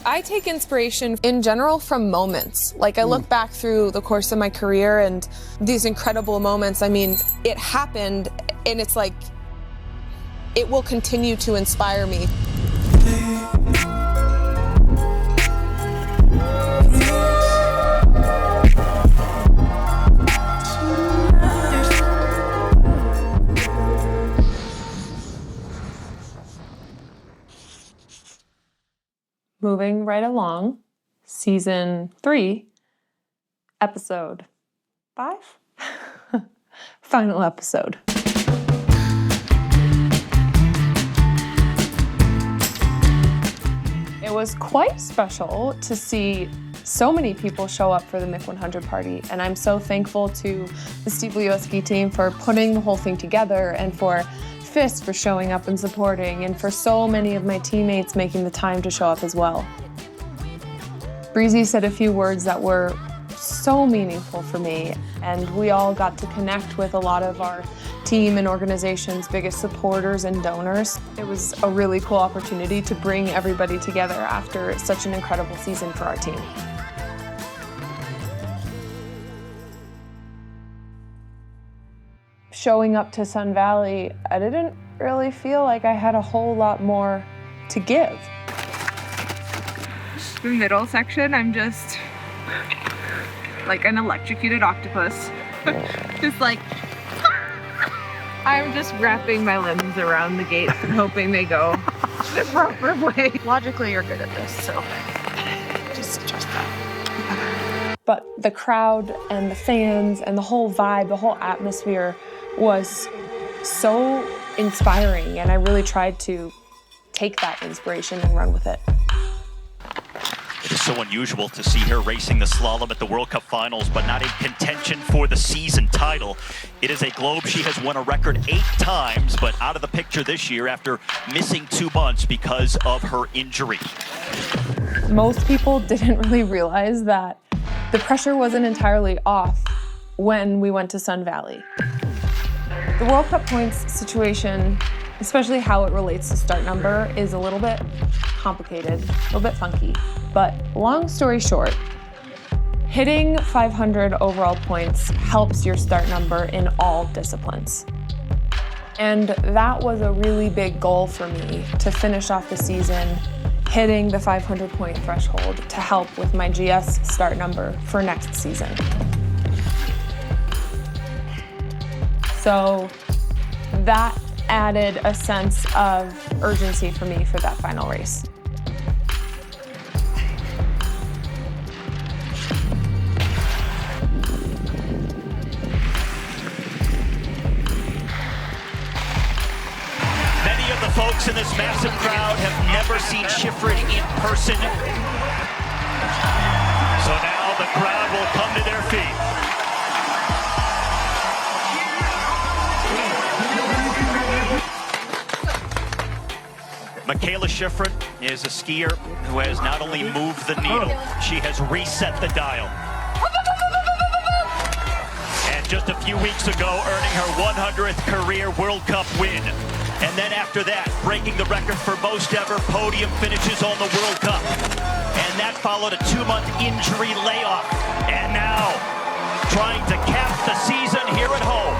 I take inspiration in general from moments. Like I look back through the course of my career and these incredible moments. I mean, it happened and it's like, it will continue to inspire me. Moving right along, season 3, episode 5, final episode. It was quite special to see so many people show up for the MIC 100 party, and I'm so thankful to the Stifel U.S. ski team for putting the whole thing together, and for Fist for showing up and supporting, and for so many of my teammates making the time to show up as well. Breezy said a few words that were so meaningful for me, and we all got to connect with a lot of our team and organization's biggest supporters and donors. It was a really cool opportunity to bring everybody together after such an incredible season for our team. Showing up to Sun Valley, I didn't really feel like I had a whole lot more to give. The middle section, I'm just like an electrocuted octopus. Just like, I'm just wrapping my limbs around the gates and hoping they go the proper way. Logically, you're good at this, so just trust that. But the crowd and the fans and the whole vibe, the whole atmosphere was so inspiring, and I really tried to take that inspiration and run with it. It is so unusual to see her racing the slalom at the World Cup Finals, but not in contention for the season title. It is a globe she has won a record 8 times, but out of the picture this year after missing 2 months because of her injury. Most people didn't really realize that the pressure wasn't entirely off when we went to Sun Valley. The World Cup points situation, especially how it relates to start number, is a little bit complicated, a little bit funky. But long story short, hitting 500 overall points helps your start number in all disciplines. And that was a really big goal for me, to finish off the season hitting the 500-point threshold to help with my GS start number for next season. So that added a sense of urgency for me for that final race. Many of the folks in this massive crowd have never seen Shiffrin in person. So now the crowd will come to their feet. Mikaela Shiffrin is a skier who has not only moved the needle, she has reset the dial. And just a few weeks ago, earning her 100th career World Cup win. And then after that, breaking the record for most ever podium finishes on the World Cup. And that followed a 2-month injury layoff. And now, trying to cap the season here at home.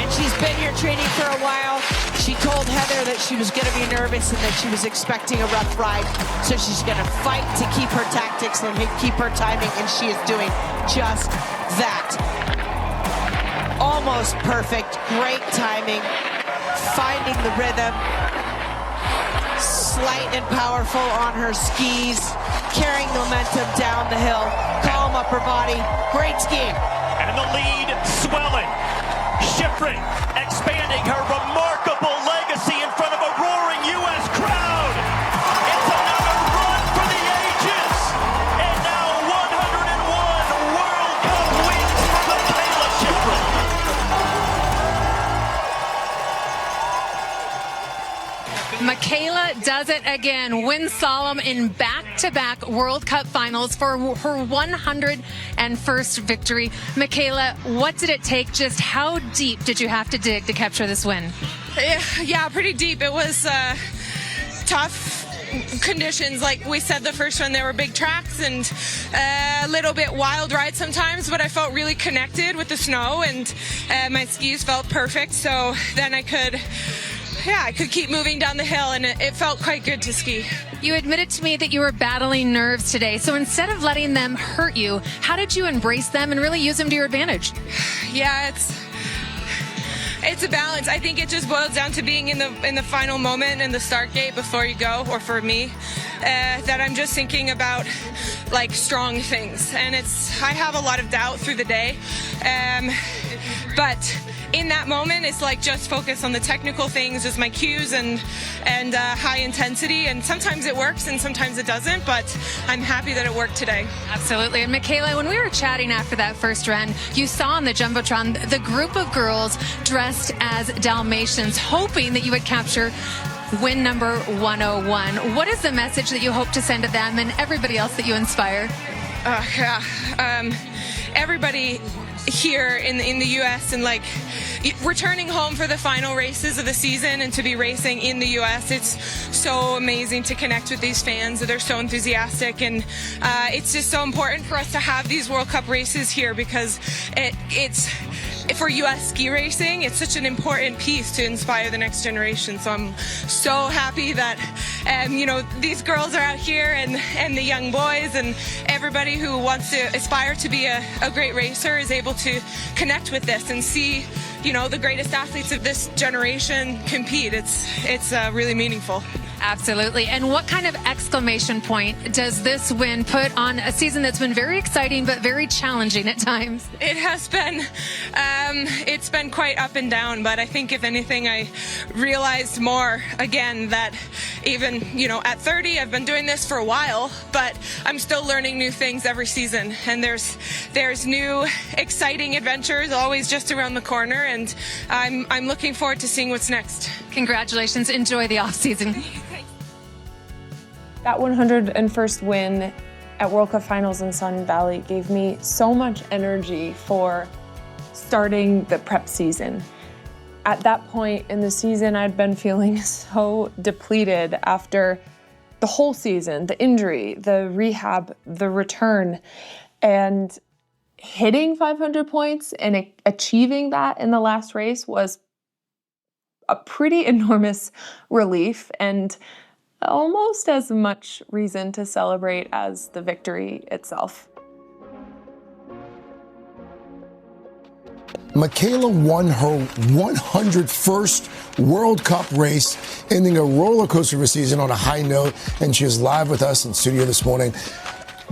And she's been here training for a while. She told Heather that she was going to be nervous and that she was expecting a rough ride. So she's going to fight to keep her tactics and keep her timing, and she is doing just that. Almost perfect, great timing, finding the rhythm, slight and powerful on her skis, carrying momentum down the hill, calm upper body, great skiing. And the lead swelling. Shiffrin expanding her remarkable legacy in front of a roaring U.S. crowd. It's another run for the ages. And now 101 World Cup wins for Mikaela Shiffrin. Mikaela does it again, wins slalom in back-to-back World Cup finals for her 101st victory. Mikaela, what did it take? Just how deep did you have to dig to capture this win? Yeah, pretty deep. It was tough conditions. Like we said, the first one, there were big tracks and a little bit wild ride sometimes, but I felt really connected with the snow, and my skis felt perfect. So then I could keep moving down the hill, and it felt quite good to ski. You admitted to me that you were battling nerves today. So instead of letting them hurt you, how did you embrace them and really use them to your advantage? Yeah, it's a balance. I think it just boils down to being in the final moment in the start gate before you go, or for me, that I'm just thinking about like strong things, and I have a lot of doubt through the day, but in that moment, it's like just focus on the technical things, just my cues and high intensity. And sometimes it works and sometimes it doesn't, but I'm happy that it worked today. Absolutely. And Mikaela, when we were chatting after that first run, you saw on the Jumbotron the group of girls dressed as Dalmatians, hoping that you would capture win number 101. What is the message that you hope to send to them and everybody else that you inspire? Everybody here in the U.S. and like returning home for the final races of the season and to be racing in the U.S. It's so amazing to connect with these fans that are so enthusiastic, and it's just so important for us to have these World Cup races here because it's for U.S. ski racing, it's such an important piece to inspire the next generation. So I'm so happy that these girls are out here, and the young boys and everybody who wants to aspire to be a great racer is able to connect with this and see the greatest athletes of this generation compete. It's really meaningful. Absolutely. And what kind of exclamation point does this win put on a season that's been very exciting but very challenging at times? It has been, it's been quite up and down, but I think if anything, I realized more again that even, at 30, I've been doing this for a while, but I'm still learning new things every season. And there's new exciting adventures always just around the corner, and I'm looking forward to seeing what's next. Congratulations. Enjoy the off season. That 101st win at World Cup Finals in Sun Valley gave me so much energy for starting the prep season. At that point in the season, I'd been feeling so depleted after the whole season, the injury, the rehab, the return, and hitting 500 points and achieving that in the last race was a pretty enormous relief, and almost as much reason to celebrate as the victory itself. Mikaela won her 101st World Cup race, ending a roller coaster of a season on a high note, and she is live with us in studio this morning.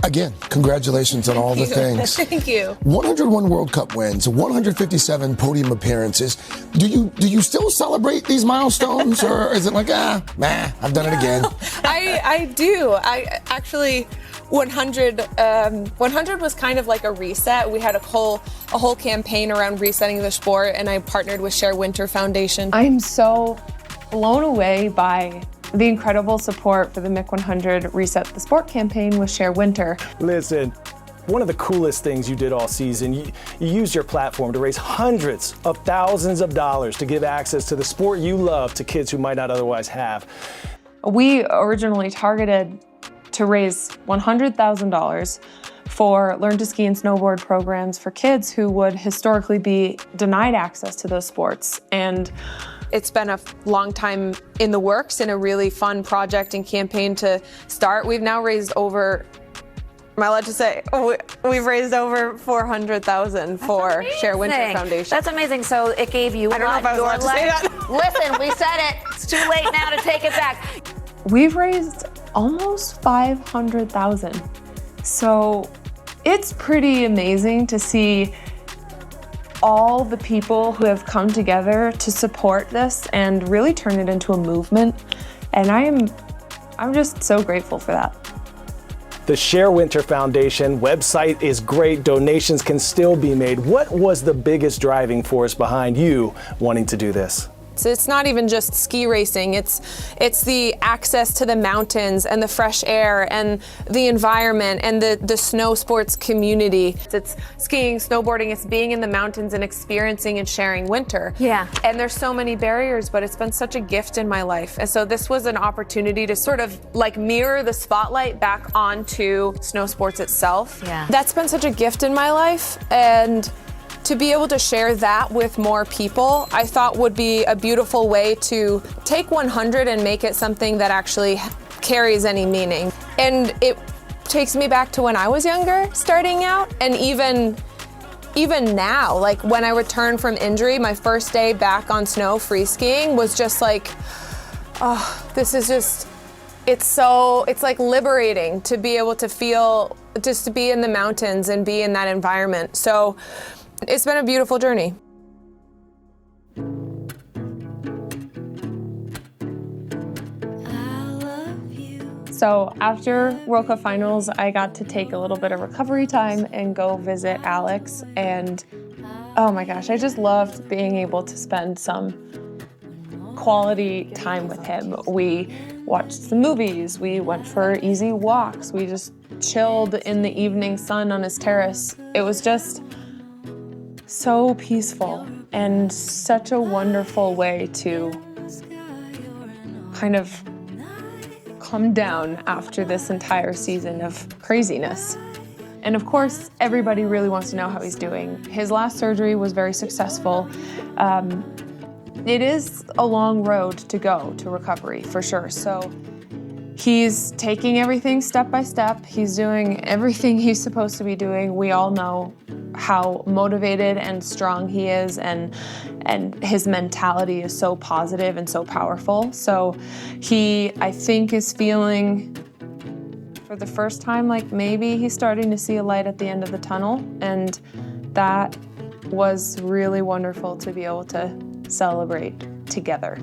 Again, congratulations on all the things. Thank you. 101 World Cup wins, 157 podium appearances. Do you still celebrate these milestones, or is it like, I've done it again? I do. I actually 100 was kind of like a reset. We had a whole campaign around resetting the sport, and I partnered with Share Winter Foundation. I'm so blown away by the incredible support for the Mick 100 Reset the Sport campaign with Share Winter. Listen, one of the coolest things you did all season, you used your platform to raise hundreds of thousands of dollars to give access to the sport you love to kids who might not otherwise have. We originally targeted to raise $100,000 for learn to ski and snowboard programs for kids who would historically be denied access to those sports. And it's been a long time in the works and a really fun project and campaign to start. We've now raised over, am I allowed to say? We've raised over $400,000 for Share Winter Foundation. That's amazing. So it gave you, I don't know if I was allowed to say that. Listen, we said it. It's too late now to take it back. We've raised almost $500,000. So it's pretty amazing to see all the people who have come together to support this and really turn it into a movement. And I'm just so grateful for that. The Share Winter Foundation website is great. Donations can still be made. What was the biggest driving force behind you wanting to do this? It's not even just ski racing. It's the access to the mountains and the fresh air and the environment and the snow sports community. It's skiing, snowboarding, it's being in the mountains and experiencing and sharing winter. Yeah. And there's so many barriers, but it's been such a gift in my life. And so this was an opportunity to sort of like mirror the spotlight back onto snow sports itself. Yeah. That's been such a gift in my life, and to be able to share that with more people, I thought would be a beautiful way to take 100 and make it something that actually carries any meaning. And it takes me back to when I was younger, starting out, and even now, like when I returned from injury, my first day back on snow free skiing was just like, oh, this is just, it's like liberating to be able to feel, just to be in the mountains and be in that environment. So it's been a beautiful journey. So after World Cup finals, I got to take a little bit of recovery time and go visit Alex. And oh my gosh, I just loved being able to spend some quality time with him. We watched some movies, we went for easy walks, we just chilled in the evening sun on his terrace. It was just so peaceful and such a wonderful way to kind of come down after this entire season of craziness. And of course, everybody really wants to know how he's doing. His last surgery was very successful. It is a long road to go to recovery, for sure. So he's taking everything step by step. He's doing everything he's supposed to be doing. We all know how motivated and strong he is, and his mentality is so positive and so powerful. So he, I think, is feeling for the first time like maybe he's starting to see a light at the end of the tunnel, and that was really wonderful to be able to celebrate together.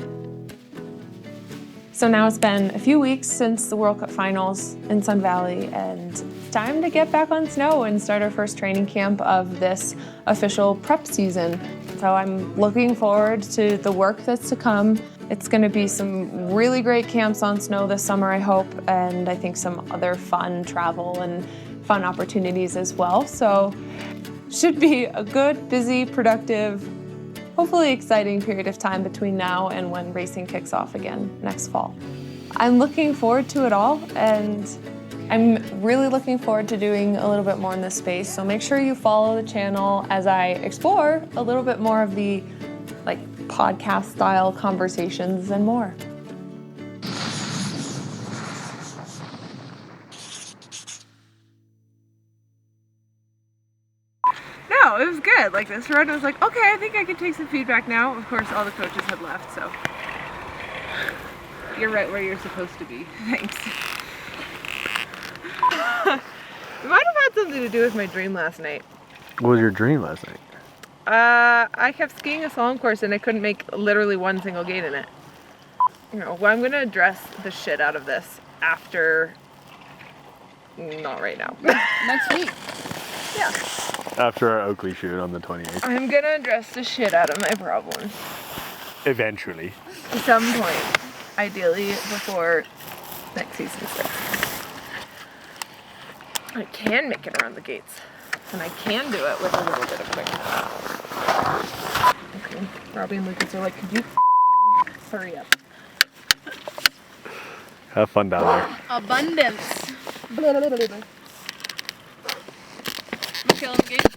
So now it's been a few weeks since the World Cup finals in Sun Valley, and it's time to get back on snow and start our first training camp of this official prep season. So I'm looking forward to the work that's to come. It's going to be some really great camps on snow this summer, I hope, and I think some other fun travel and fun opportunities as well. So should be a good, busy, productive, hopefully exciting period of time between now and when racing kicks off again next fall. I'm looking forward to it all, and I'm really looking forward to doing a little bit more in this space. So make sure you follow the channel as I explore a little bit more of the like podcast style conversations and more. No, it was good. Like this run, I was like, okay, I think I can take some feedback now. Of course, all the coaches had left, so you're right where you're supposed to be. Thanks. It might have had something to do with my dream last night. What was your dream last night? I kept skiing a slalom course and I couldn't make literally one single gate in it. You know, well, I'm gonna address the shit out of this after, not right now. Next week. Yeah. After our Oakley shoot on the 28th. I'm gonna address the shit out of my problems. Eventually. At some point. Ideally before next season starts. I can make it around the gates. And I can do it with a little bit of quickness. Okay. Robbie and Lucas are like, could you hurry up? Have fun down there. Abundance. Mikaela, the gate. Mikaela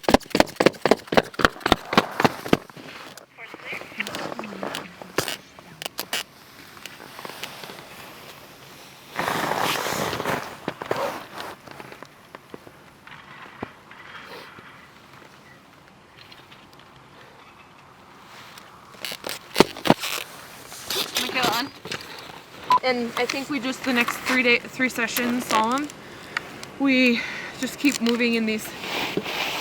on. And I think we just, the next 3 sessions solemn, we just keep moving in these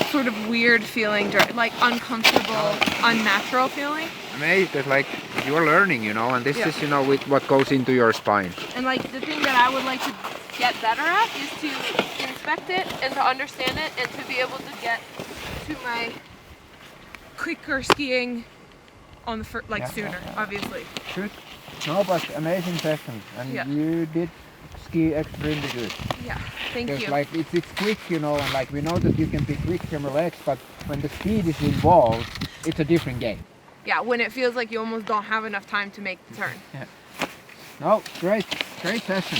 sort of weird feeling, like uncomfortable, unnatural feeling. Mate, it's like you're learning, you know, and this is, you know, with what goes into your spine. And like the thing that I would like to get better at is to inspect it and to understand it and to be able to get to my quicker skiing on the sooner, obviously. Good. No, but amazing session, and you did ski extremely good. Yeah, thank Because you. like it's quick, you know, and like we know that you can be quick from your legs, but when the speed is involved, it's a different game. Yeah, when it feels like you almost don't have enough time to make the turn. Yeah. No, great session.